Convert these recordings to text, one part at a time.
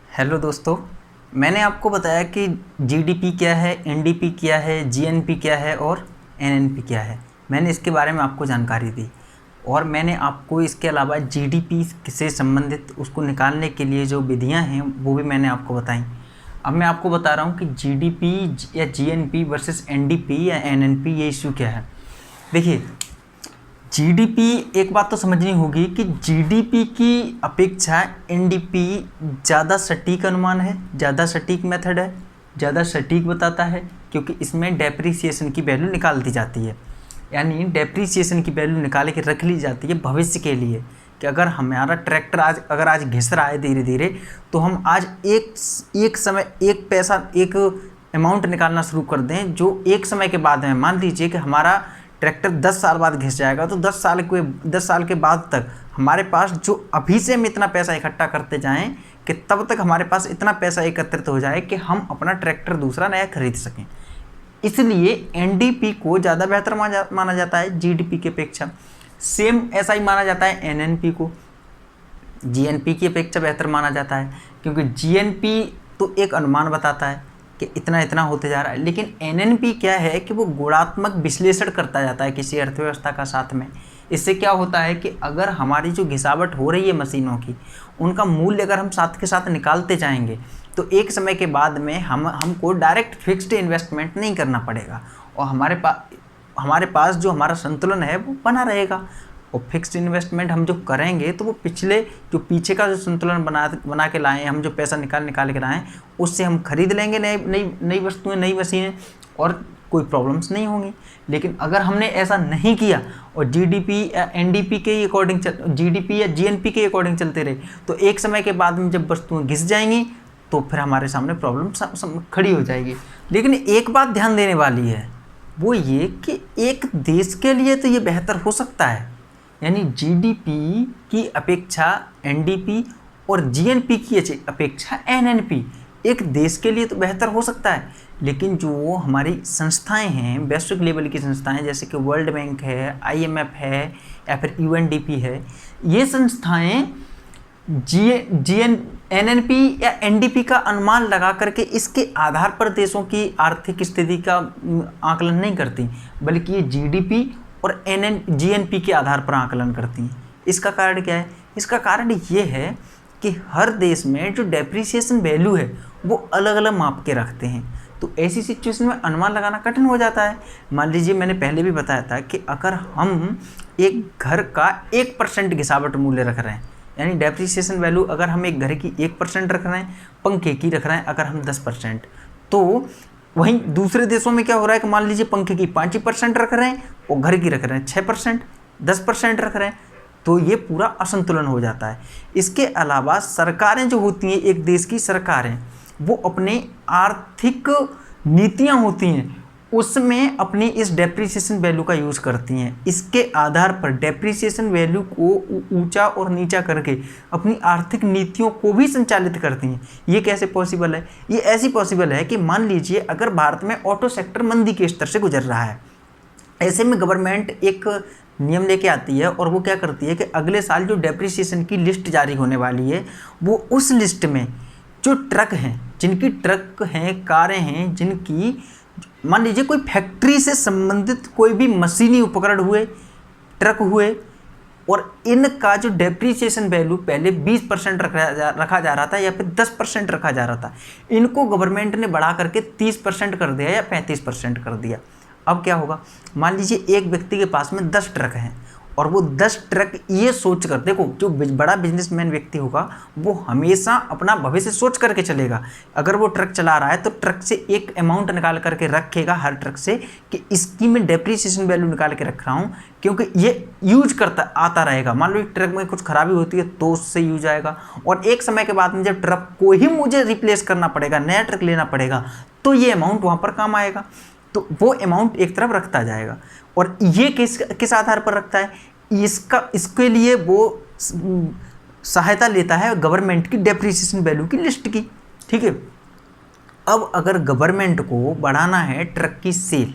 Hello दोस्तों, मैंने आपको बताया कि जीडीपी क्या है, एनडीपी क्या है, जीएनपी क्या है और एनएनपी क्या है। मैंने इसके बारे में आपको जानकारी दी और मैंने आपको इसके अलावा जीडीपी से संबंधित उसको निकालने के लिए जो विधियां हैं वो भी मैंने आपको बताई। अब मैं आपको बता रहा हूँ कि जीडीपी या जीएनपी वर्सेस एनडीपी या एनएनपी ये इशू क्या है। देखिए, जीडीपी एक बात तो समझनी होगी कि जीडीपी की अपेक्षा एनडीपी ज़्यादा सटीक अनुमान है, ज़्यादा सटीक मेथड है, ज़्यादा सटीक बताता है, क्योंकि इसमें डेप्रिसिएशन की वैल्यू निकाल दी जाती है। यानी डेप्रिसिएशन की वैल्यू निकाल के रख ली जाती है भविष्य के लिए कि अगर हमारा ट्रैक्टर आज घिस रहा है धीरे धीरे, तो हम आज एक समय एक पैसा एक अमाउंट निकालना शुरू कर दें जो एक समय के बाद में, मान लीजिए कि हमारा ट्रैक्टर 10 साल बाद घिस जाएगा, तो 10 साल के बाद तक हमारे पास जो अभी से हम इतना पैसा इकट्ठा करते जाएं कि तब तक हमारे पास इतना पैसा एकत्रित हो जाए कि हम अपना ट्रैक्टर दूसरा नया खरीद सकें। इसलिए एनडीपी को ज़्यादा बेहतर माना जाता है जीडीपी की अपेक्षा। सेम ऐसा ही माना जाता है एनएनपी को, जीएनपी की अपेक्षा बेहतर माना जाता है, क्योंकि जीएनपी तो एक अनुमान बताता है कि इतना इतना होते जा रहा है, लेकिन एनएनपी क्या है कि वो गुणात्मक विश्लेषण करता जाता है किसी अर्थव्यवस्था का साथ में। इससे क्या होता है कि अगर हमारी जो घिसावट हो रही है मशीनों की, उनका मूल्य अगर हम साथ के साथ निकालते जाएंगे तो एक समय के बाद में हमको डायरेक्ट फिक्स्ड इन्वेस्टमेंट नहीं करना पड़ेगा और हमारे पास जो हमारा संतुलन है वो बना रहेगा। और फिक्स्ड इन्वेस्टमेंट हम जो करेंगे तो वो पीछे का जो संतुलन बना के लाएँ, हम जो पैसा निकाल के लाएँ, उससे हम खरीद लेंगे नई वस्तुएं, नई मशीनें, और कोई प्रॉब्लम्स नहीं होंगी। लेकिन अगर हमने ऐसा नहीं किया और जीडीपी या एनडीपी के अकॉर्डिंग जीडीपी या जीएनपी के अकॉर्डिंग चलते रहे, तो एक समय के बाद में जब वस्तुएं घिस जाएंगी तो फिर हमारे सामने प्रॉब्लम खड़ी हो जाएगी। लेकिन एक बात ध्यान देने वाली है, वो ये कि एक देश के लिए तो ये बेहतर हो सकता है, यानी जीडीपी की अपेक्षा एनडीपी और जीएनपी की अपेक्षा एनएनपी एक देश के लिए तो बेहतर हो सकता है। लेकिन जो हमारी संस्थाएं हैं, वैश्विक लेवल की संस्थाएं जैसे कि वर्ल्ड बैंक है, आईएमएफ है या फिर यूएनडीपी है, ये संस्थाएं एनएनपी या एनडीपी का अनुमान लगा करके इसके आधार पर देशों की आर्थिक स्थिति का आकलन नहीं करती, बल्कि ये जीडीपी और जीएनपी के आधार पर आकलन करती हैं। इसका कारण क्या है? इसका कारण ये है कि हर देश में जो डेप्रिसिएशन वैल्यू है वो अलग अलग माप के रखते हैं, तो ऐसी सिचुएशन में अनुमान लगाना कठिन हो जाता है। मान लीजिए, मैंने पहले भी बताया था कि अगर हम एक घर का 1% घिसावट मूल्य रख रहे हैं, यानी डेप्रिसिएशन वैल्यू अगर हम एक घर की 1% रख रहे हैं, पंखे की रख रहे हैं अगर हम 10%, तो वहीं दूसरे देशों में क्या हो रहा है कि मान लीजिए पंखे की 5% रख रहे हैं और घर की रख रहे हैं 6%, 10% रख रहे हैं, तो ये पूरा असंतुलन हो जाता है। इसके अलावा सरकारें जो होती हैं, एक देश की सरकारें, वो अपने आर्थिक नीतियां होती हैं उसमें अपनी इस डेप्रिसिएशन वैल्यू का यूज़ करती हैं। इसके आधार पर डेप्रिसिएशन वैल्यू को ऊंचा और नीचा करके अपनी आर्थिक नीतियों को भी संचालित करती हैं। ये कैसे पॉसिबल है? ये ऐसी पॉसिबल है कि मान लीजिए अगर भारत में ऑटो सेक्टर मंदी के स्तर से गुजर रहा है, ऐसे में गवर्नमेंट एक नियम लेके आती है और वो क्या करती है कि अगले साल जो डेप्रिसिएशन की लिस्ट जारी होने वाली है, वो उस लिस्ट में जो ट्रक हैं, जिनकी ट्रक हैं, कारें हैं, जिनकी मान लीजिए कोई फैक्ट्री से संबंधित कोई भी मशीनी उपकरण हुए, ट्रक हुए, और इनका जो डेप्रिसिएशन वैल्यू पहले 20% रखा जा रहा था या फिर 10% रखा जा रहा था, इनको गवर्नमेंट ने बढ़ा करके 30% कर दिया या 35% कर दिया। अब क्या होगा? मान लीजिए एक व्यक्ति के पास में 10 ट्रक हैं और वो 10 ट्रक ये सोच कर, देखो जो बड़ा बिजनेसमैन व्यक्ति होगा वो हमेशा अपना भविष्य सोच करके चलेगा। अगर वो ट्रक चला रहा है तो ट्रक से एक अमाउंट निकाल करके रखेगा हर ट्रक से कि इसकी मैं डेप्रिसिएशन वैल्यू निकाल के रख रहा हूँ, क्योंकि ये यूज करता आता रहेगा। मान लो ट्रक में कुछ खराबी होती है तो उससे यूज आएगा, और एक समय के बाद में जब ट्रक को ही मुझे रिप्लेस करना पड़ेगा, नया ट्रक लेना पड़ेगा, तो ये अमाउंट वहाँ पर काम आएगा। तो वो अमाउंट एक तरफ रखता जाएगा। और ये किस आधार पर रखता है? इसके लिए वो सहायता लेता है गवर्नमेंट की डेप्रिसिएशन वैल्यू की लिस्ट की। ठीक है, अब अगर गवर्नमेंट को बढ़ाना है ट्रक की सेल,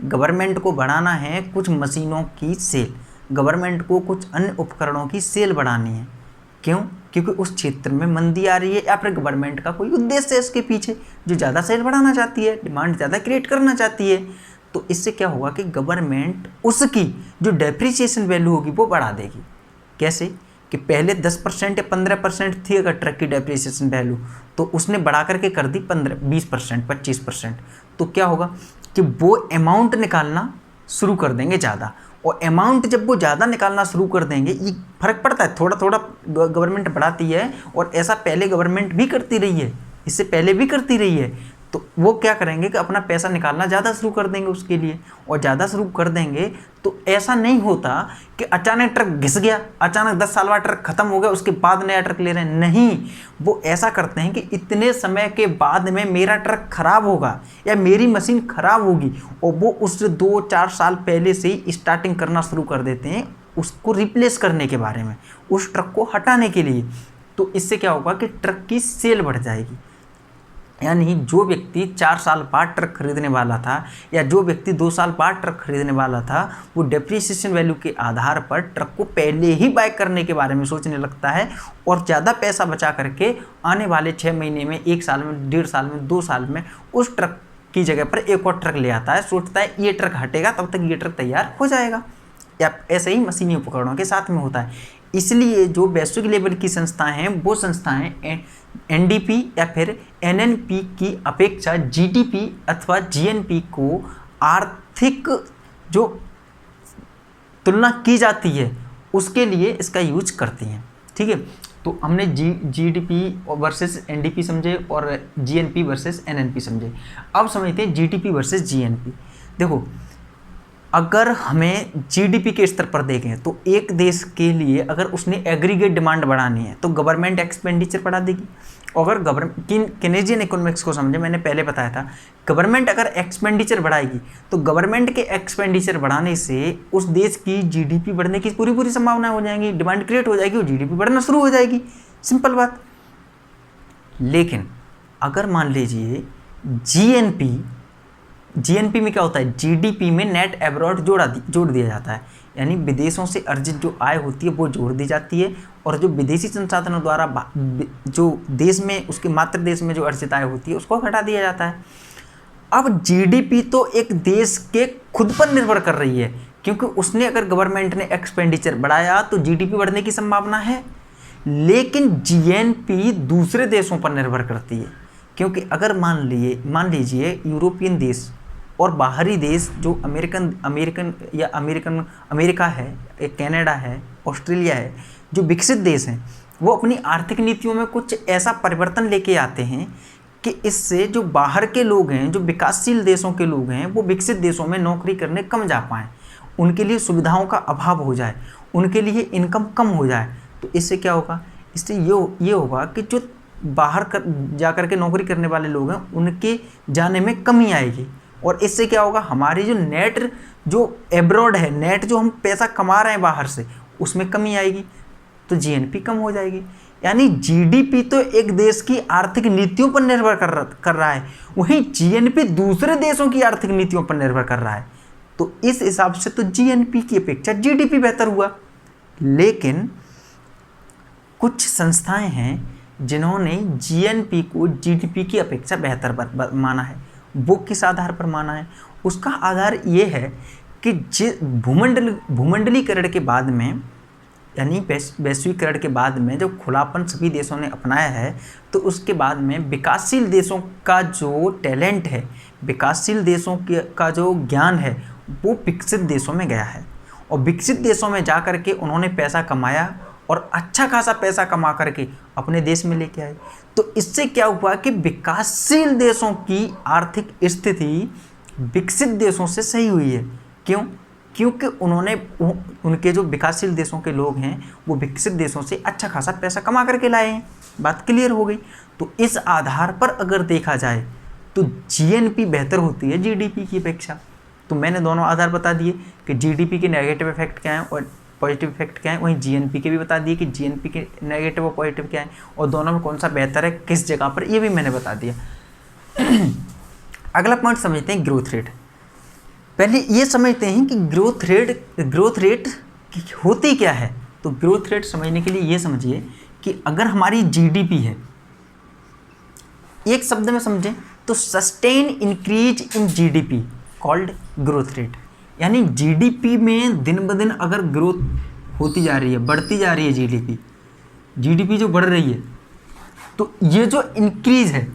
गवर्नमेंट को बढ़ाना है कुछ मशीनों की सेल, गवर्नमेंट को कुछ अन्य उपकरणों की सेल बढ़ानी है, क्यों? क्योंकि उस क्षेत्र में मंदी आ रही है या फिर गवर्नमेंट का कोई उद्देश्य है इसके पीछे, जो ज़्यादा सेल बढ़ाना चाहती है, डिमांड ज़्यादा क्रिएट करना चाहती है। तो इससे क्या होगा कि गवर्नमेंट उसकी जो डेप्रिसिएशन वैल्यू होगी वो बढ़ा देगी। कैसे कि पहले 10% या 15% थी अगर ट्रक की डेप्रिसिएशन वैल्यू, तो उसने बढ़ा करके कर दी 20%, 25%। तो क्या होगा कि वो अमाउंट निकालना शुरू कर देंगे ज़्यादा, और अमाउंट जब वो ज़्यादा निकालना शुरू कर देंगे, ये फर्क पड़ता है, थोड़ा थोड़ा गवर्नमेंट बढ़ाती है, और ऐसा पहले गवर्नमेंट भी करती रही है, इससे पहले भी करती रही है। तो वो क्या करेंगे कि अपना पैसा निकालना ज़्यादा शुरू कर देंगे उसके लिए, और ज़्यादा शुरू कर देंगे तो ऐसा नहीं होता कि अचानक ट्रक घिस गया, अचानक 10 साल बाद ट्रक खत्म हो गया उसके बाद नया ट्रक ले रहे हैं। नहीं, वो ऐसा करते हैं कि इतने समय के बाद में मेरा ट्रक खराब होगा या मेरी मशीन खराब होगी, और वो उससे 2-4 साल पहले से ही स्टार्टिंग करना शुरू कर देते हैं उसको रिप्लेस करने के बारे में, उस ट्रक को हटाने के लिए। तो इससे क्या होगा कि ट्रक की सेल बढ़ जाएगी। यानी जो व्यक्ति 4 साल बाद ट्रक खरीदने वाला था या जो व्यक्ति 2 साल बाद ट्रक खरीदने वाला था, वो डेप्रिसिएशन वैल्यू के आधार पर ट्रक को पहले ही बाय करने के बारे में सोचने लगता है, और ज़्यादा पैसा बचा करके आने वाले 6 महीने में, 1 साल में, 1.5 साल में, 2 साल में उस ट्रक की जगह पर एक और ट्रक ले आता है, सोचता है ये ट्रक हटेगा तब तक ये ट्रक तैयार हो जाएगा। या ऐसे ही मशीनी उपकरणों के साथ में होता है। इसलिए जो वैश्विक लेवल की संस्थाएं हैं, वो संस्थाएं एनडीपी या फिर एनएनपी की अपेक्षा जीडीपी अथवा जीएनपी को आर्थिक जो तुलना की जाती है उसके लिए इसका यूज करती हैं। ठीक है, तो हमने जीडीपी वर्सेस एनडीपी समझे और जीएनपी वर्सेस एनएनपी समझे। अब समझते हैं जीडीपी वर्सेस जीएनपी। देखो, अगर हमें जीडीपी के स्तर पर देखें तो एक देश के लिए अगर उसने एग्रीगेट डिमांड बढ़ानी है तो गवर्नमेंट एक्सपेंडिचर बढ़ा देगी। अगर केनेडियन इकोनॉमिक्स को समझे, मैंने पहले बताया था, गवर्नमेंट अगर एक्सपेंडिचर बढ़ाएगी तो गवर्नमेंट के एक्सपेंडिचर बढ़ाने से उस देश की जीडीपी बढ़ने की पूरी संभावना हो जाएगी, डिमांड क्रिएट हो जाएगी और जीडीपी बढ़ना शुरू हो जाएगी। सिंपल बात। लेकिन अगर मान लीजिए जीएनपी में क्या होता है, जीडीपी में नेट एब्रॉड जोड़ दिया जाता है, यानी विदेशों से अर्जित जो आय होती है वो जोड़ दी जाती है, और जो विदेशी संसाधनों द्वारा जो देश में, उसके मातृ देश में जो अर्जित आय होती है उसको घटा दिया जाता है। अब जीडीपी तो एक देश के खुद पर निर्भर कर रही है, क्योंकि उसने अगर गवर्नमेंट ने एक्सपेंडिचर बढ़ाया तो जीडीपी बढ़ने की संभावना है। लेकिन जीएनपी दूसरे देशों पर निर्भर करती है, क्योंकि अगर मान लीजिए यूरोपियन देश और बाहरी देश जो अमेरिका है, कनाडा है, ऑस्ट्रेलिया है, जो विकसित देश हैं, वो अपनी आर्थिक नीतियों में कुछ ऐसा परिवर्तन लेके आते हैं कि इससे जो बाहर के लोग हैं, जो विकासशील देशों के लोग हैं, वो विकसित देशों में नौकरी करने कम जा पाएँ, उनके लिए सुविधाओं का अभाव हो जाए, उनके लिए इनकम कम हो जाए। तो इससे क्या होगा, इससे ये होगा कि जो बाहर जा कर के नौकरी करने वाले लोग हैं उनके जाने में कमी आएगी, और इससे क्या होगा, हमारी जो नेट जो एब्रॉड है, नेट जो हम पैसा कमा रहे हैं बाहर से, उसमें कमी आएगी, तो जीएनपी कम हो जाएगी। यानी जीडीपी तो एक देश की आर्थिक नीतियों पर निर्भर कर रहा है, वहीं जीएनपी दूसरे देशों की आर्थिक नीतियों पर निर्भर कर रहा है। तो इस हिसाब से तो जीएनपी की अपेक्षा जीडीपी बेहतर हुआ। लेकिन कुछ संस्थाएं हैं जिन्होंने जीएनपी को जीडीपी की अपेक्षा बेहतर माना है। वो किस आधार पर माना है? उसका आधार ये है कि भूमंडलीकरण के बाद में, यानी वैश्वीकरण के बाद में जब खुलापन सभी देशों ने अपनाया है, तो उसके बाद में विकासशील देशों का जो टैलेंट है, विकासशील देशों का जो ज्ञान है, वो विकसित देशों में गया है, और विकसित देशों में जा कर के उन्होंने पैसा कमाया और अच्छा खासा पैसा कमा करके अपने देश में लेके आए। तो इससे क्या हुआ कि विकासशील देशों की आर्थिक स्थिति विकसित देशों से सही हुई है। क्यों? क्योंकि उनके जो विकासशील देशों के लोग हैं वो विकसित देशों से अच्छा खासा पैसा कमा करके लाए हैं। बात क्लियर हो गई। तो इस आधार पर अगर देखा जाए तो जीएनपी बेहतर होती है जीडीपी की अपेक्षा। तो मैंने दोनों आधार बता दिए कि जीडीपी के नेगेटिव इफेक्ट क्या हैं और पॉजिटिव इफेक्ट क्या है, वहीं जीएनपी के भी बता दिए कि जीएनपी के नेगेटिव और पॉजिटिव क्या है, और दोनों में कौन सा बेहतर है किस जगह पर, ये भी मैंने बता दिया। अगला पॉइंट समझते हैं ग्रोथ रेट। पहले ये समझते हैं कि ग्रोथ रेट होती क्या है। तो ग्रोथ रेट समझने के लिए ये समझिए कि अगर हमारी जीडीपी है, एक शब्द में समझें तो sustain increase in GDP called growth rate, यानी जीडीपी में दिन ब दिन अगर ग्रोथ होती जा रही है, बढ़ती जा रही है जीडीपी जो बढ़ रही है, तो ये जो इंक्रीज है,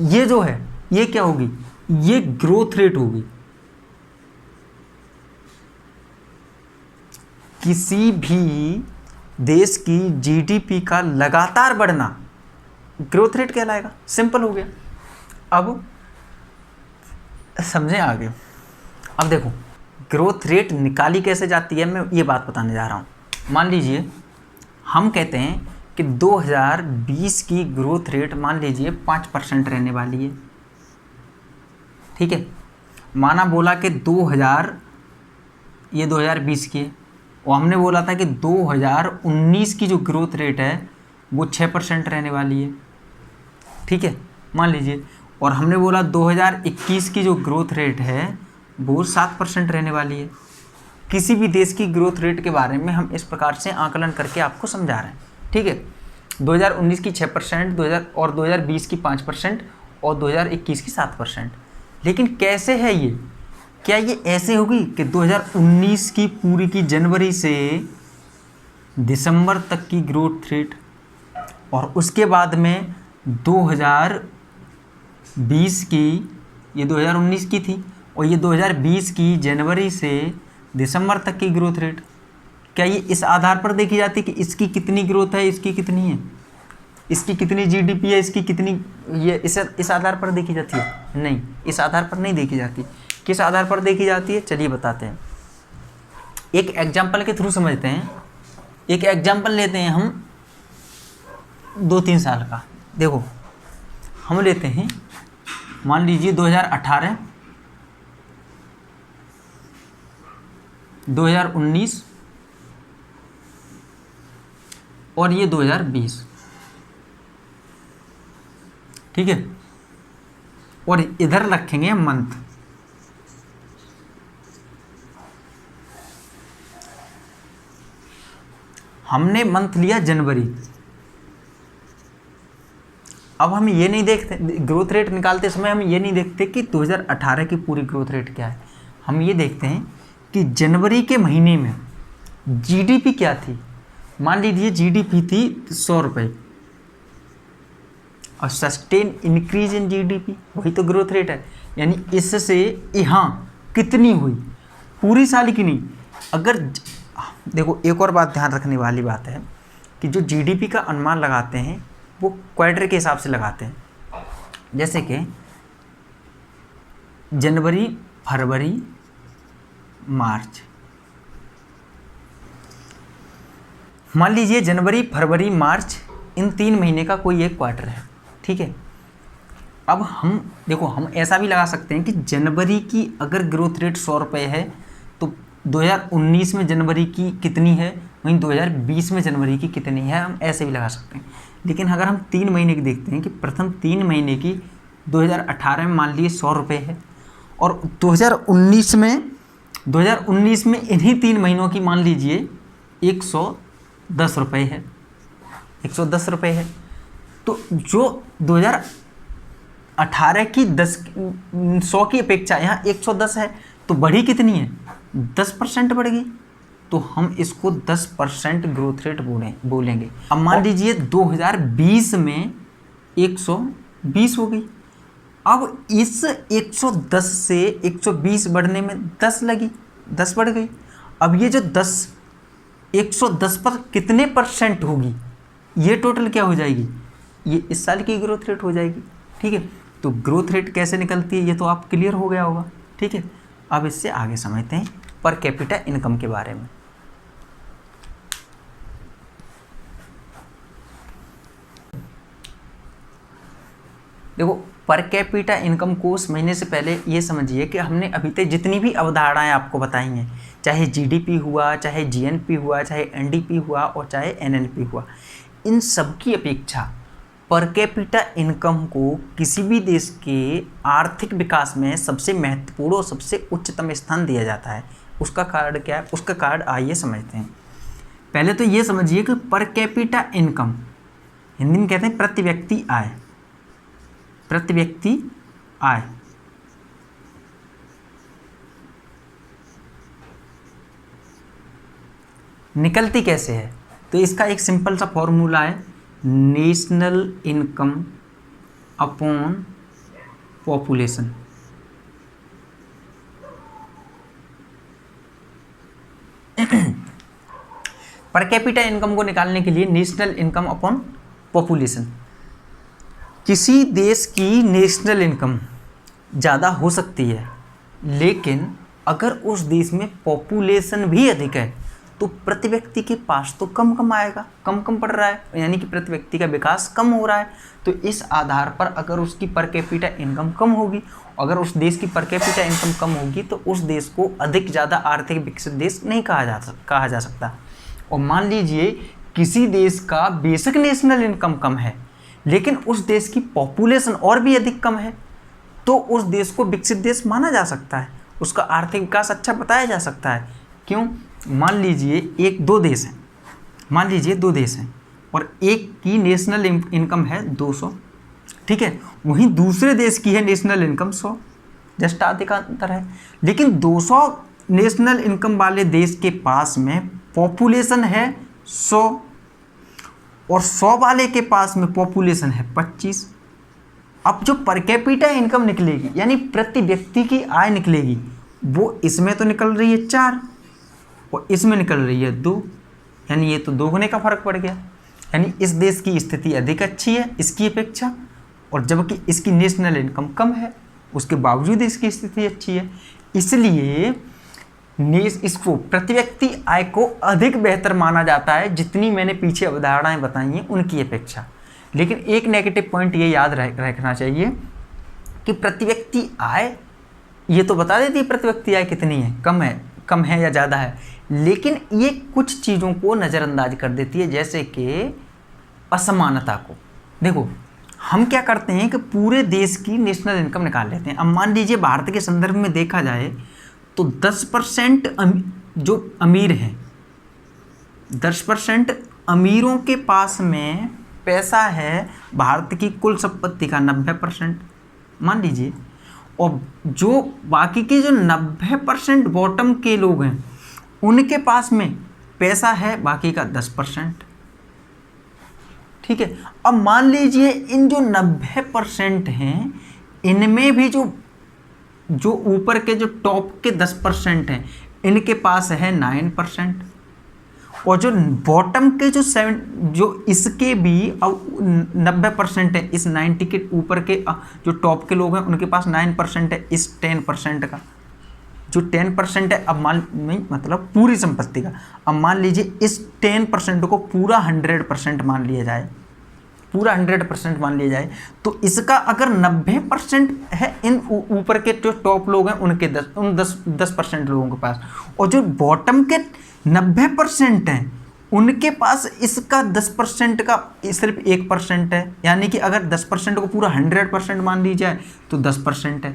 ये जो है, ये क्या होगी, ये ग्रोथ रेट होगी। किसी भी देश की जीडीपी का लगातार बढ़ना ग्रोथ रेट कहलाएगा। सिंपल हो गया। अब समझें आगे। अब देखो ग्रोथ रेट निकाली कैसे जाती है, मैं ये बात बताने जा रहा हूँ। मान लीजिए हम कहते हैं कि 2020 की ग्रोथ रेट मान लीजिए 5% रहने वाली है, ठीक है। माना बोला कि 2020 की है, और हमने बोला था कि 2019 की जो ग्रोथ रेट है वो 6% रहने वाली है, ठीक है, मान लीजिए। और हमने बोला 2021 की जो ग्रोथ रेट है वो 7% रहने वाली है। किसी भी देश की ग्रोथ रेट के बारे में हम इस प्रकार से आकलन करके आपको समझा रहे हैं, ठीक है। 2019 की 6%, 2020 की 5% और 2021 की 7%। लेकिन कैसे है ये, क्या ये ऐसे होगी कि 2019 की पूरी की जनवरी से दिसंबर तक की ग्रोथ रेट, और उसके बाद में 2020 की, ये 2019 की थी, और ये 2020 की जनवरी से दिसंबर तक की ग्रोथ रेट, क्या ये इस आधार पर देखी जाती कि इसकी कितनी ग्रोथ है, इसकी कितनी है, इसकी कितनी जीडीपी है, इसकी कितनी, ये इस आधार पर देखी जाती है? नहीं, इस आधार पर नहीं देखी जाती। किस आधार पर देखी जाती है, चलिए बताते हैं। एक एग्जाम्पल के थ्रू समझते हैं। एक एग्जाम्पल लेते हैं हम 2-3 साल का। देखो हम लेते हैं, मान लीजिए 2018, 2019 और ये 2020, ठीक है। और इधर रखेंगे मंथ। हमने मंथ लिया जनवरी। अब हम ये नहीं देखते, ग्रोथ रेट निकालते समय हम ये नहीं देखते कि 2018 की पूरी ग्रोथ रेट क्या है। हम ये देखते हैं कि जनवरी के महीने में जीडीपी क्या थी। मान लीजिए जीडीपी थी 100 रुपये, और सस्टेन इंक्रीज इन जीडीपी, वही तो ग्रोथ रेट है। यानी इससे यहाँ कितनी हुई, पूरी साल की नहीं। अगर देखो एक और बात ध्यान रखने वाली बात है कि जो जीडीपी का अनुमान लगाते हैं वो क्वार्टर के हिसाब से लगाते हैं। जैसे कि जनवरी, फरवरी, मार्च, मान लीजिए जनवरी, फरवरी, मार्च, इन 3 महीने का कोई एक क्वार्टर है, ठीक है। अब हम देखो, हम ऐसा भी लगा सकते हैं कि जनवरी की अगर ग्रोथ रेट 100 रुपये है तो 2019 में जनवरी की कितनी है, वहीं 2020 में जनवरी की कितनी है, हम ऐसे भी लगा सकते हैं। लेकिन अगर हम 3 महीने की देखते हैं कि प्रथम 3 महीने की 2018 में मान लीजिए 100 रुपये है, और 2019 में इन्हीं 3 महीनों की मान लीजिए 110 रुपये है, 110 रुपये है। तो जो 2018 की 100 की अपेक्षा यहाँ 110 है, तो बढ़ी कितनी है, 10% बढ़ गई। तो हम इसको 10% ग्रोथ रेट बोलेंगे। अब मान लीजिए 2020 में 120 हो गई। अब इस 110 से 120 बढ़ने में 10 लगी, 10 बढ़ गई। अब ये जो 110 पर कितने % होगी, ये टोटल क्या हो जाएगी, ये इस साल की ग्रोथ रेट हो जाएगी, ठीक है। तो ग्रोथ रेट कैसे निकलती है ये तो आप क्लियर हो गया होगा, ठीक है। अब इससे आगे समझते हैं पर कैपिटा इनकम के बारे में। देखो पर कैपिटा इनकम को समझने से पहले ये समझिए कि हमने अभी तक जितनी भी अवधारणाएं आपको बताई हैं, चाहे जीडीपी हुआ, चाहे जीएनपी हुआ, चाहे एनडीपी हुआ और चाहे एनएनपी हुआ, इन सब की अपेक्षा पर कैपिटा इनकम को किसी भी देश के आर्थिक विकास में सबसे महत्वपूर्ण और सबसे उच्चतम स्थान दिया जाता है। उसका कारण क्या है, उसका कारण आइए समझते हैं। पहले तो ये समझिए कि पर कैपिटा इनकम, हिंदी में कहते हैं प्रति व्यक्ति आय, प्रति व्यक्ति आय। निकलती कैसे है? तो इसका एक सिंपल सा फॉर्मूला है, नेशनल इनकम अपॉन पॉपुलेशन। पर कैपिटा इनकम को निकालने के लिए नेशनल इनकम अपॉन पॉपुलेशन, किसी देश की नेशनल इनकम ज़्यादा हो सकती है, लेकिन अगर उस देश में पॉपुलेशन भी अधिक है तो प्रति व्यक्ति के पास तो कम कम आएगा, कम कम पड़ रहा है, यानी कि प्रति व्यक्ति का विकास कम हो रहा है। तो इस आधार पर अगर उसकी पर कैपिटा इनकम कम होगी, अगर उस देश की पर कैपिटा इनकम कम होगी तो उस देश को अधिक ज़्यादा आर्थिक विकसित देश नहीं कहा जा सकता। और मान लीजिए किसी देश का बेसिक नेशनल इनकम कम है, लेकिन उस देश की पॉपुलेशन और भी अधिक कम है, तो उस देश को विकसित देश माना जा सकता है, उसका आर्थिक विकास अच्छा बताया जा सकता है। क्यों? मान लीजिए दो देश हैं, मान लीजिए दो देश हैं और एक की नेशनल इनकम है 200, ठीक है, वहीं दूसरे देश की है नेशनल इनकम 100, जस्ट आधे का अंतर है। लेकिन 200 नेशनल इनकम वाले देश के पास में पॉपुलेशन है 100 और 100 वाले के पास में पॉपुलेशन है 25। अब जो पर कैपिटा इनकम निकलेगी, यानी प्रति व्यक्ति की आय निकलेगी, वो इसमें तो निकल रही है 4 और इसमें निकल रही है 2, यानी ये तो 2 गुने का फर्क पड़ गया। यानी इस देश की स्थिति अधिक अच्छी है इसकी अपेक्षा, और जबकि इसकी नेशनल इनकम कम है, उसके बावजूद इसकी स्थिति अच्छी है। इसलिए इसको प्रति व्यक्ति आय को अधिक बेहतर माना जाता है, जितनी मैंने पीछे अवधारणाएं बताई हैं उनकी अपेक्षा। लेकिन एक नेगेटिव पॉइंट ये याद रखना चाहिए कि प्रति व्यक्ति आय ये तो बता देती है प्रति व्यक्ति आय कितनी है, कम है या ज़्यादा है, लेकिन ये कुछ चीज़ों को नज़रअंदाज कर देती है, जैसे कि असमानता को। देखो हम क्या करते हैं कि पूरे देश की नेशनल इनकम निकाल लेते हैं। अब मान लीजिए भारत के संदर्भ में देखा जाए तो 10% जो अमीर हैं, 10% अमीरों के पास में पैसा है भारत की कुल संपत्ति का 90% मान लीजिए, और जो बाकी के जो 90% बॉटम के लोग हैं उनके पास में पैसा है बाकी का 10%, ठीक है। अब मान लीजिए इन जो 90% हैं इनमें भी जो ऊपर के जो टॉप के 10% हैं इनके पास है 9%, और जो बॉटम के जो इसके भी अब 90% है, इस 90 के ऊपर के जो टॉप के लोग हैं उनके पास 9% है इस 10% का, जो 10% है। अब मतलब पूरी संपत्ति का, अब मान लीजिए इस 10% को पूरा 100% मान लिया जाए, पूरा 100% मान लिया जाए, तो इसका अगर 90% है इन ऊपर के जो टॉप लोग हैं उनके 10% लोगों के पास, और जो बॉटम के 90% हैं उनके पास इसका 10% का सिर्फ 1% है, यानी कि अगर 10% को पूरा 100% मान ली जाए तो 10% है।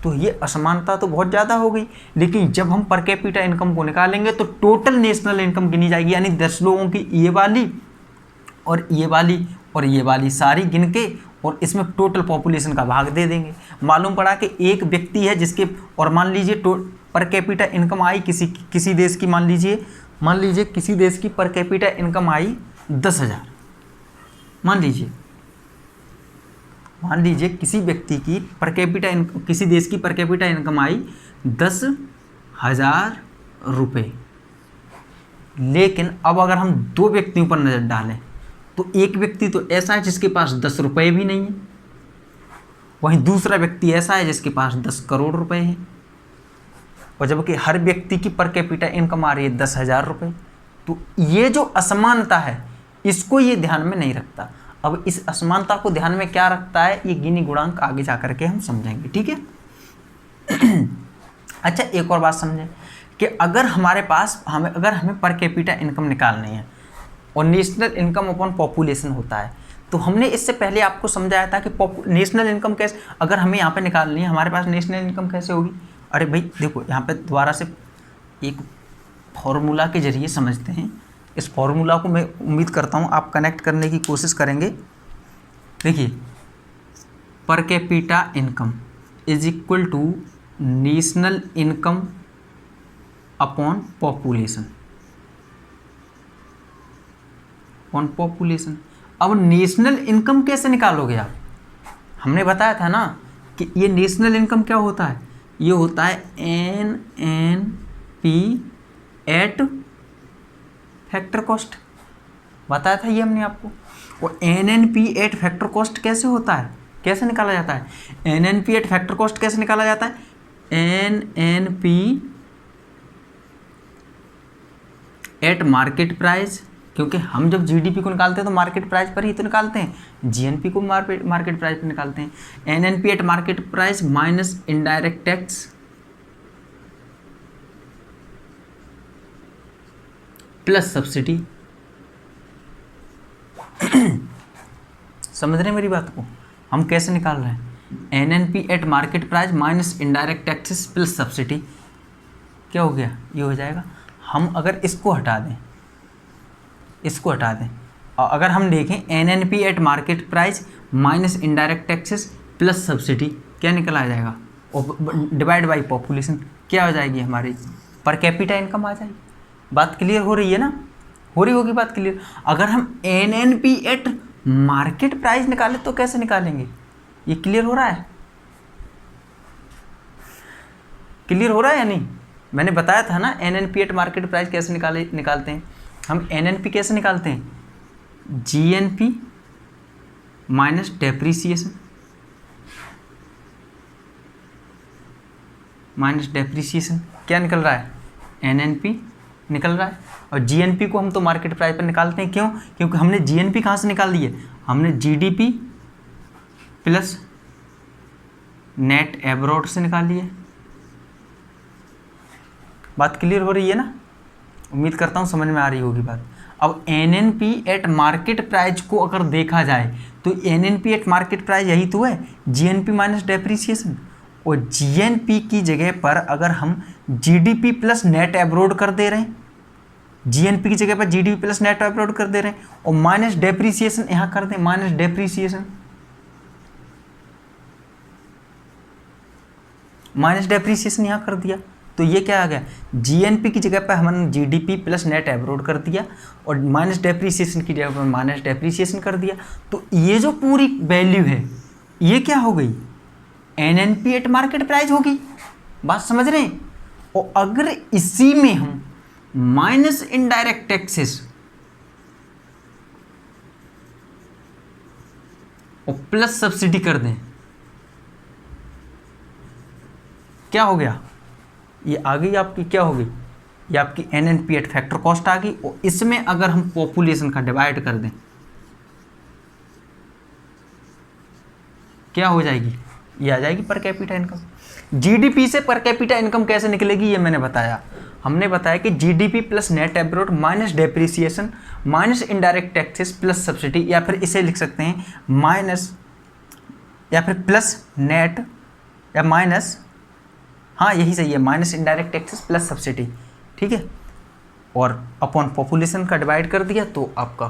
तो ये असमानता तो बहुत ज़्यादा हो गई। लेकिन जब हम पर कैपिटा इनकम को निकालेंगे तो टोटल नेशनल इनकम गिनी जाएगी, यानी 10 लोगों की ये वाली और ये वाली और ये वाली सारी गिन के, और इसमें टोटल पॉपुलेशन का भाग दे देंगे। मालूम पड़ा कि एक व्यक्ति है जिसके, और मान लीजिए पर कैपिटा इनकम आई किसी देश की, मान लीजिए किसी देश की पर कैपिटा इनकम आई 10,000, मान लीजिए किसी व्यक्ति की पर कैपिटा किसी देश की पर कैपिटा इनकम आई 10,000 रुपये। लेकिन अब अगर हम 2 व्यक्तियों पर नज़र डालें तो एक व्यक्ति तो ऐसा है जिसके पास 10 रुपये भी नहीं है, वहीं दूसरा व्यक्ति ऐसा है जिसके पास 10 करोड़ रुपए हैं, और जबकि हर व्यक्ति की पर कैपिटा इनकम आ रही है 10,000 रुपये। तो ये जो असमानता है इसको ये ध्यान में नहीं रखता। अब इस असमानता को ध्यान में क्या रखता है, ये गिनी गुणांक आगे जा करके हम समझेंगे, ठीक है। अच्छा, एक और बात समझें कि अगर हमें पर कैपिटा इनकम निकालनी है और नेशनल इनकम अपॉन पॉपुलेशन होता है, तो हमने इससे पहले आपको समझाया था कि नेशनल इनकम कैसे, अगर हमें यहाँ पे निकालनी है हमारे पास नेशनल इनकम कैसे होगी। अरे भाई देखो, यहाँ पे दोबारा से एक फॉर्मूला के ज़रिए समझते हैं। इस फॉर्मूला को मैं उम्मीद करता हूँ आप कनेक्ट करने की कोशिश करेंगे। देखिए, per capita income is equal to national income upon population, अब नेशनल इनकम कैसे निकालोगे आप? हमने बताया था ना कि ये नेशनल इनकम क्या होता है, ये होता है NNP एट फैक्टर कॉस्ट, बताया था ये हमने आपको। और NNP एट फैक्टर कॉस्ट कैसे होता है, कैसे निकाला जाता है? NNP एट फैक्टर कॉस्ट कैसे निकाला जाता है? NNP एट मार्केट प्राइस, क्योंकि हम जब GDP को निकालते हैं तो मार्केट प्राइस पर ही तो निकालते हैं, GNP को मार्केट प्राइस पर निकालते हैं। NNP eight market price minus indirect tax plus subsidy. समझ रहे हैं मेरी बात को? हम कैसे निकाल रहे हैं? NNP eight market price minus indirect taxes plus subsidy, क्या हो गया? ये हो जाएगा। हम अगर इसको हटा दें, इसको हटा दें, और अगर हम देखें NNP eight market price minus indirect taxes plus subsidy, क्या निकल आ जाएगा? और डिवाइड बाई पॉपुलेशन, क्या हो जाएगी? हमारी पर कैपिटा इनकम आ जाएगी। बात क्लियर हो रही है ना? हो रही होगी बात क्लियर। अगर हम NNP एट मार्केट प्राइस निकालें तो कैसे निकालेंगे? ये क्लियर हो रहा है? क्लियर हो रहा है या नहीं? मैंने बताया था ना NNP एट मार्केट प्राइस कैसे निकालते हैं। हम NNP कैसे निकालते हैं? GNP माइनस डेप्रीसिएशन, क्या निकल रहा है? NNP निकल रहा है। और GNP को हम तो मार्केट प्राइस पर निकालते हैं, क्यों? क्योंकि हमने GNP कहाँ से निकाल ली है? हमने GDP प्लस नेट एब्रॉड से निकाल ली है। बात क्लियर हो रही है ना? उम्मीद करता हूँ समझ में आ रही होगी बात। अब NNP एट मार्केट प्राइस को अगर देखा जाए तो NNP एट मार्केट प्राइस यही तो है, GNP माइनस डेप्रीसिएशन। और GNP की जगह पर अगर हम GDP प्लस नेट एब्रॉड कर दे रहे हैं, GNP की जगह पर GDP प्लस नेट एब्रॉड कर दे रहे हैं, और माइनस डेप्रीसिएशन यहाँ कर दें, माइनस डेप्रीसिएशन यहाँ कर दिया, तो ये क्या आ गया? GNP की जगह पर हमने GDP प्लस नेट एब्रॉड कर दिया और माइनस डेप्रीसिएशन की जगह पर माइनस डेप्रीसिएशन कर दिया। तो ये जो पूरी वैल्यू है ये क्या हो गई? NNP एट मार्केट प्राइस होगी। बात समझ रहे हैं? और अगर इसी में हम माइनस इनडायरेक्ट टैक्सेस और प्लस सब्सिडी कर दें, क्या हो गया? ये आ गई आपकी, क्या हो गई? ये आपकी NNP एट फैक्टर कॉस्ट आ गई। और इसमें अगर हम पॉपुलेशन का डिवाइड कर दें, क्या हो जाएगी? ये आ जाएगी पर कैपिटा इनकम। GDP से पर कैपिटा इनकम कैसे निकलेगी ये मैंने बताया। हमने बताया कि GDP plus net abroad minus depreciation minus indirect taxes plus subsidy, या फिर इसे लिख सकते हैं माइनस या फिर प्लस नेट या माइनस, हाँ यही सही है, minus indirect taxes plus subsidy, ठीक है। और अपॉन पॉपुलेशन का डिवाइड कर दिया तो आपका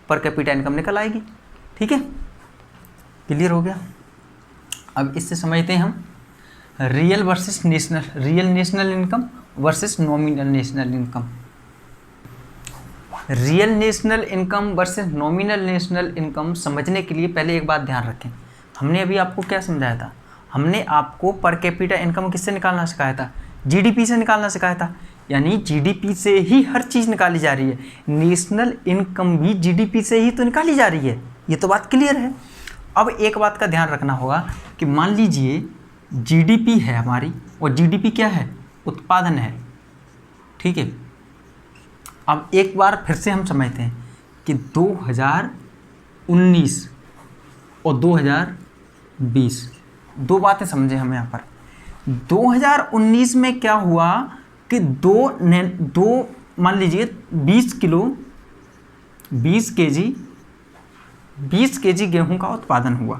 पर कैपिटा इनकम निकल आएगी, ठीक है। क्लियर हो गया? अब इससे समझते हैं हम real versus national, real national income versus nominal national income. Real national income versus nominal national income समझने के लिए पहले एक बात ध्यान रखें। हमने अभी आपको क्या समझाया था? हमने आपको पर कैपिटा इनकम किससे निकालना सिखाया था? GDP से निकालना सिखाया था। यानी GDP से ही हर चीज़ निकाली जा रही है, नेशनल इनकम भी GDP से ही तो निकाली जा रही है। ये तो बात क्लियर है। अब एक बात का ध्यान रखना होगा कि मान लीजिए GDP है हमारी, और GDP क्या है? उत्पादन है, ठीक है। अब एक बार फिर से हम समझते हैं कि 2019 और 2020 दो बातें समझे हम यहाँ पर। 2019 में क्या हुआ कि दो मान लीजिए 20 केजी गेहूं का उत्पादन हुआ,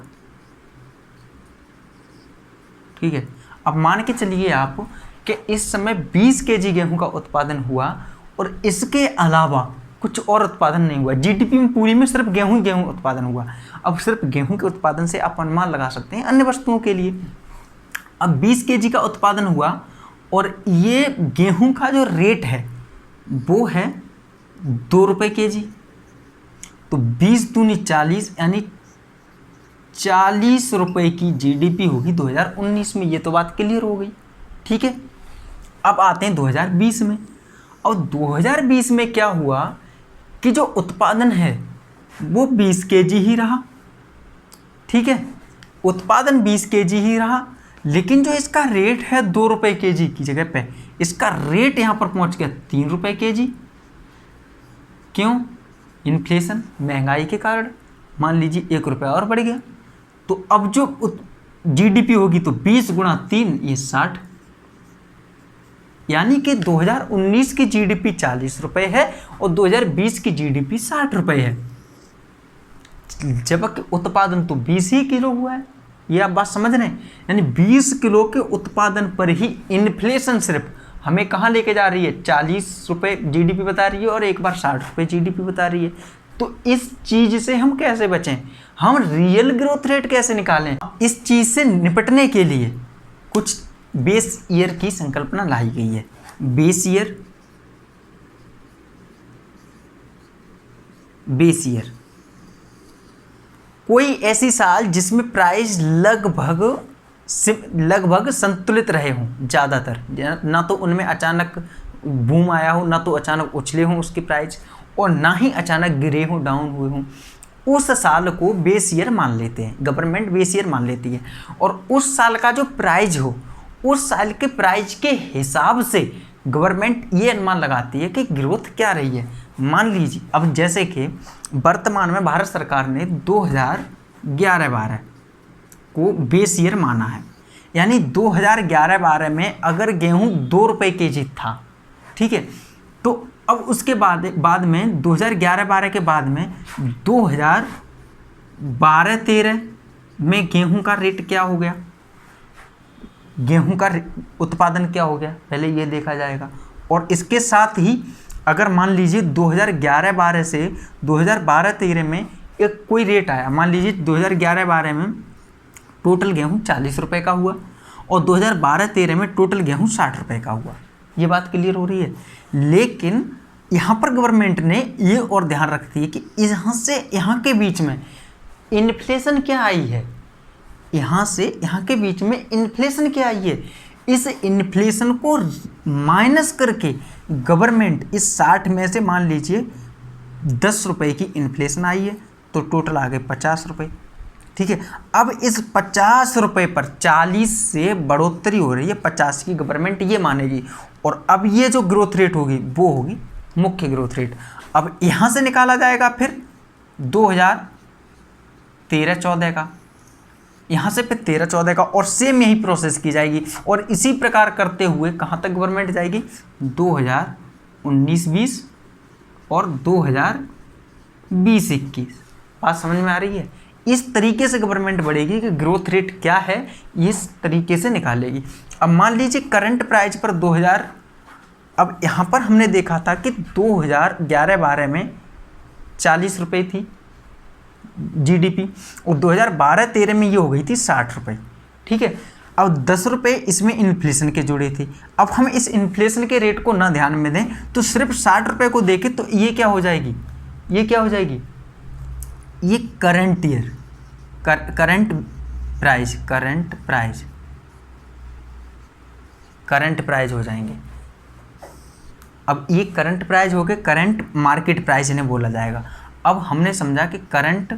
ठीक है। अब मान के चलिए आप कि इस समय 20 केजी गेहूं का उत्पादन हुआ और इसके अलावा कुछ और उत्पादन नहीं हुआ। जीडीपी में पूरी में सिर्फ गेहूं उत्पादन हुआ। अब सिर्फ गेहूं के उत्पादन से आप अनुमान लगा सकते हैं अन्य वस्तुओं के लिए। अब 20 केजी का उत्पादन हुआ और ये गेहूं का जो रेट है वो है 2 रुपये केजी, तो 20 दूनी 40 यानी 40 रुपये की जीडीपी होगी 2019 में। ये तो बात क्लियर हो गई, ठीक है। अब आते हैं 2020 में। और 2020 में क्या हुआ कि जो उत्पादन है वो 20 केजी ही रहा, ठीक है, उत्पादन 20 केजी ही रहा, लेकिन जो इसका रेट है 2 रुपये केजी की जगह पे इसका रेट यहाँ पर पहुँच गया 3 रुपये केजी। क्यों? इन्फ्लेशन, महंगाई के कारण। मान लीजिए 1 रुपया और बढ़ गया, तो अब जो जीडीपी होगी तो 20 गुणा 3 ये 60, यानी कि 2019 की जीडीपी 40 रुपये है और 2020 की जीडीपी 60 रुपये है, जबकि उत्पादन तो 20 ही किलो हुआ है। ये आप बात समझ रहे हैं? यानी 20 किलो के उत्पादन पर ही इन्फ्लेशन सिर्फ हमें कहाँ लेके जा रही है, 40 रुपये जीडीपी बता रही है और एक बार 60 रुपये जीडीपी बता रही है। तो इस चीज़ से हम कैसे बचें, हम रियल ग्रोथ रेट कैसे निकालें? इस चीज़ से निपटने के लिए कुछ बेस ईयर की संकल्पना लाई गई है। बेस कोई ऐसी साल जिसमें प्राइस लगभग संतुलित रहे हों, ज़्यादातर, ना तो उनमें अचानक बूम आया हो, ना तो अचानक उछले हों उसकी प्राइस, और ना ही अचानक गिरे हों, डाउन हुए हों। उस साल को बेस ईयर मान लेते हैं, गवर्नमेंट बेस ईयर मान लेती है। और उस साल का जो प्राइस हो, उस साल के प्राइस के हिसाब से गवर्नमेंट ये अनुमान लगाती है कि ग्रोथ क्या रही है। मान लीजिए अब जैसे कि वर्तमान में भारत सरकार ने 2011-12 को बेस ईयर माना है, यानी 2011-12 में अगर गेहूं 2 रुपये केजी था, ठीक है, तो अब उसके बाद में 2011-12 के बाद में 2012-13 में गेहूं का रेट क्या हो गया, गेहूं का उत्पादन क्या हो गया, पहले ये देखा जाएगा। और इसके साथ ही अगर मान लीजिए 2011-12 से 2012-13 में एक कोई रेट आया, मान लीजिए 2011-12 में टोटल गेहूं 40 रुपये का हुआ और 2012-13 में टोटल गेहूं 60 रुपये का हुआ। ये बात क्लियर हो रही है। लेकिन यहाँ पर गवर्नमेंट ने ये और ध्यान रखती है कि यहाँ से यहाँ के बीच में इन्फ्लेशन क्या आई है, यहाँ से यहाँ के बीच में इन्फ्लेशन क्या आई है, इस इन्फ्लेशन को माइनस करके गवर्नमेंट इस 60 में से मान लीजिए 10 रुपये की इन्फ्लेशन आई है तो टोटल आ गए 50 रुपये, ठीक है। अब इस 50 रुपये पर 40 से बढ़ोतरी हो रही है, 50 की गवर्नमेंट ये मानेगी, और अब ये जो ग्रोथ रेट होगी वो होगी मुख्य ग्रोथ रेट। अब यहाँ से निकाला जाएगा फिर 2013-14 का, यहाँ से फिर 13-14 का, और सेम यही प्रोसेस की जाएगी। और इसी प्रकार करते हुए कहाँ तक गवर्नमेंट जाएगी, 2019-20 और 2020-21। बात समझ में आ रही है? इस तरीके से गवर्नमेंट बढ़ेगी कि ग्रोथ रेट क्या है इस तरीके से निकालेगी। अब मान लीजिए करंट प्राइस पर 2000, अब यहाँ पर हमने देखा था कि 2011-12 में 40 रुपये थी जीडीपी और 2012-13 में ये हो गई थी 60 रुपये, ठीक है। अब 10 रुपये इसमें इन्फ्लेशन के जुड़े थे। अब हम इस इन्फ्लेशन के रेट को ना ध्यान में दें तो सिर्फ 60 रुपये को देखें तो ये क्या हो जाएगी, ये क्या हो जाएगी, ये करंट ईयर करंट प्राइस हो जाएंगे। अब ये करंट प्राइस हो गए, करंट मार्केट प्राइस इन्हें बोला जाएगा। अब हमने समझा कि करंट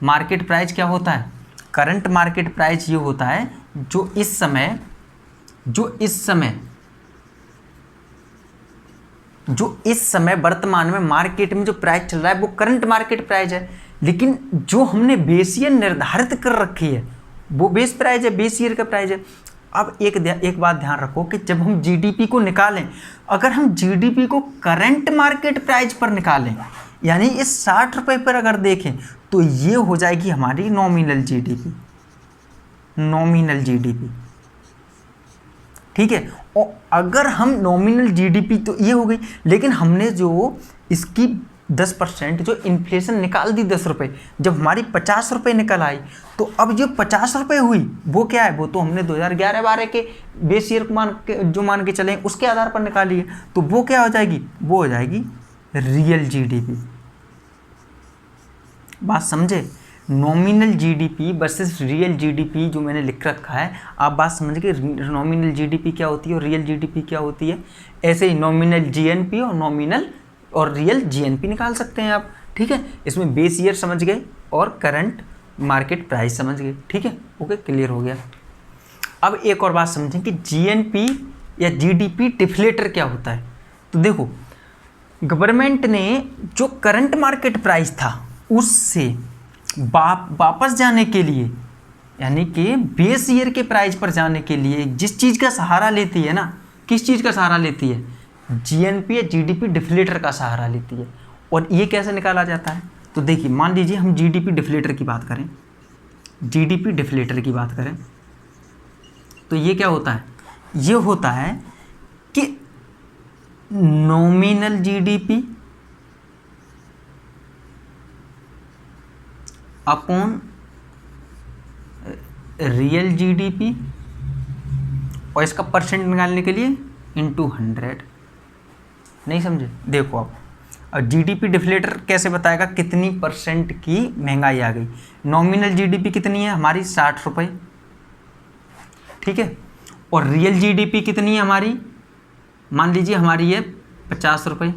मार्केट प्राइस क्या होता है। करंट मार्केट प्राइस ये होता है जो इस समय वर्तमान में मार्केट में जो प्राइस चल रहा है वो करंट मार्केट प्राइस है। लेकिन जो हमने बेस ईयर निर्धारित कर रखी है वो बेस प्राइस है, बेस ईयर का प्राइस है। अब एक बात ध्यान रखो कि जब हम जीडीपी को निकालें, अगर हम जीडीपी को करंट मार्केट प्राइस पर निकालें, यानी इस 60 रुपये पर अगर देखें तो ये हो जाएगी हमारी नॉमिनल जीडीपी। ठीक है। और अगर हम नॉमिनल जीडीपी तो ये हो गई, लेकिन हमने जो इसकी 10% जो इन्फ्लेशन निकाल दी 10 रुपये, जब हमारी 50 रुपये निकल आई, तो अब जो 50 रुपये हुई वो क्या है, वो तो हमने 2011-12 के बेस ईयर जो मान के चलें उसके आधार पर निकाली है। तो वो क्या हो जाएगी, वो हो जाएगी रियल जीडीपी। बात समझे, nominal GDP versus real GDP जो मैंने लिख रखा है, आप बात समझ के नॉमिनल जीडीपी क्या होती है और रियल जीडीपी क्या होती है। ऐसे ही नॉमिनल जीएनपी और नॉमिनल और रियल जीएनपी निकाल सकते हैं आप, ठीक है। इसमें बेस ईयर समझ गए और करंट मार्केट प्राइस समझ गए, ठीक है। ओके, क्लियर हो गया। अब एक और बात समझें कि जीएनपी या जीडीपी डिफ्लेटर क्या होता है। तो देखो, गवर्नमेंट ने जो करंट मार्केट प्राइस था उससे वापस जाने के लिए, यानी कि बेस ईयर के प्राइस पर जाने के लिए जिस चीज़ का सहारा लेती है ना, किस चीज़ का सहारा लेती है, जीएनपी या जीडीपी डिफ्लेटर का सहारा लेती है। और ये कैसे निकाला जाता है, तो देखिए, मान लीजिए हम जीडीपी डिफ्लेटर की बात करें, जीडीपी डिफ्लेटर की बात करें, तो ये क्या होता है, ये होता है कि nominal GDP upon real GDP, और इसका परसेंट निकालने के लिए इनटू 100। नहीं समझे, देखो अब जीडीपी डिफ्लेटर कैसे बताएगा कितनी परसेंट की महंगाई आ गई। नॉमिनल जीडीपी कितनी है हमारी, 60 रुपये, ठीक है। और रियल जीडीपी कितनी है हमारी, मान लीजिए हमारी है 50 रुपये,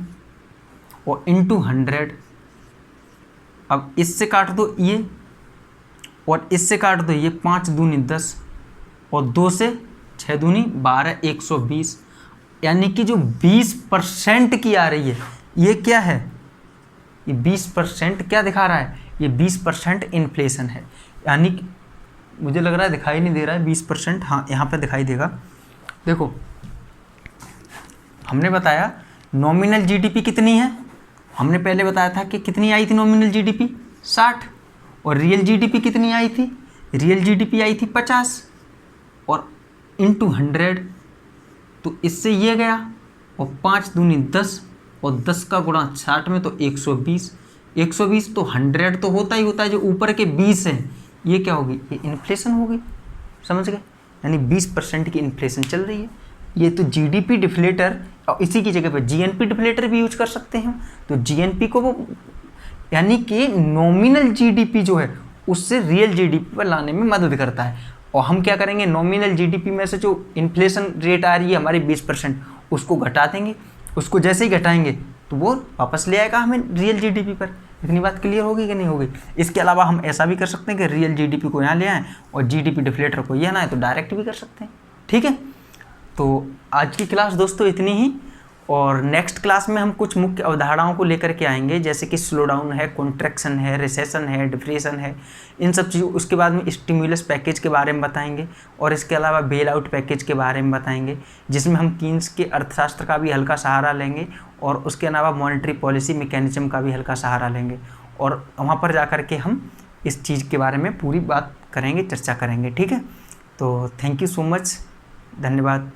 और इनटू 100। अब इससे काट दो ये, और इससे काट दो ये, 5 दूनी 10, और 2 से 6 दूनी 12, 120। यानी कि जो 20% की आ रही है, ये क्या है, ये 20% क्या दिखा रहा है, ये 20% इन्फ्लेशन है। यानी कि मुझे लग रहा है दिखाई नहीं दे रहा है 20%, हाँ यहाँ पे दिखाई देगा। देखो, हमने बताया नॉमिनल जीडीपी कितनी है, हमने पहले बताया था कि कितनी आई थी नॉमिनल जीडीपी, 60, और रियल जीडीपी कितनी आई थी, रियल जीडीपी आई थी 50, और इनटू 100। तो इससे ये गया, और 5 दूनी 10, और 10 का गुणा 60 में तो 120, 120 तो 100 तो होता ही होता है, जो ऊपर के 20 हैं ये क्या होगी, ये इन्फ्लेशन होगी, समझ गए। यानी 20% की इन्फ्लेशन चल रही है। ये तो जीडीपी डिफ्लेटर, और इसी की जगह पर जीएनपी डिफ्लेटर भी यूज कर सकते हैं। तो जीएनपी को वो, यानी कि नॉमिनल जीडीपी जो है उससे रियल जीडीपी पर लाने में मदद करता है। और हम क्या करेंगे, नॉमिनल जीडीपी में से जो इन्फ्लेशन रेट आ रही है हमारी 20%, उसको घटा देंगे। उसको जैसे ही घटाएंगे तो वो वापस ले आएगा हमें रियल जीडीपी पर। इतनी बात क्लियर होगी कि नहीं होगी। इसके अलावा हम ऐसा भी कर सकते हैं कि रियल जीडीपी को यहाँ ले आएँ और जीडीपी डिफ्लेटर को ये ना है तो डायरेक्ट भी कर सकते हैं, ठीक है। तो आज की क्लास दोस्तों इतनी ही, और नेक्स्ट क्लास में हम कुछ मुख्य अवधारणाओं को लेकर के आएंगे, जैसे कि स्लो डाउन है, कॉन्ट्रैक्शन है, रिसेशन है, डिप्रेशन है, इन सब चीज़ों। उसके बाद में स्टिमुलस पैकेज के बारे में बताएंगे, और इसके अलावा बेल आउट पैकेज के बारे में बताएंगे, जिसमें हम कीन्स के अर्थशास्त्र का भी हल्का सहारा लेंगे, और उसके अलावा मॉनेटरी पॉलिसी मैकेनिज्म का भी हल्का सहारा लेंगे, और वहाँ पर जा कर के हम इस चीज़ के बारे में पूरी बात करेंगे, चर्चा करेंगे, ठीक है। तो थैंक यू सो मच, धन्यवाद।